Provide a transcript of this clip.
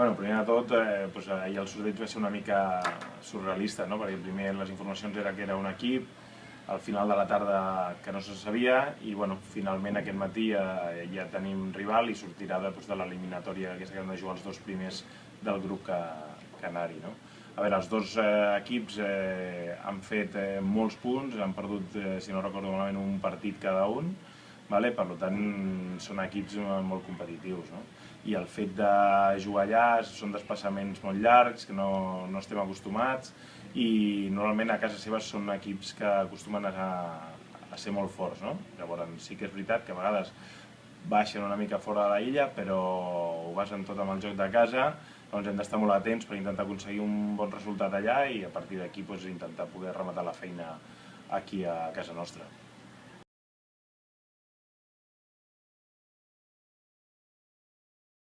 Primer de tot, ahir el sorteig va ser una mica surrealista, no? Perquè primer les informacions era que era un equip, al final de la tarda que no se sabia i finalment aquest matí ja tenim rival i sortirà de l'eliminatòria aquesta que han de jugar els dos primers del grup que anar-hi. A veure, els dos equips han fet molts punts, han perdut, si no recordo malament, un partit cada un, per tant són equips molt competitius. I el fet de jugar allà són desplaçaments molt llargs, que no estem acostumats, i normalment a casa seva són equips que acostumen a ser molt forts. Llavors sí que és veritat que a vegades baixen una mica fora de la illa, però ho basen tot amb el joc de casa, doncs hem d'estar molt atents per intentar aconseguir un bon resultat allà i a partir d'aquí intentar poder rematar la feina aquí a casa nostra.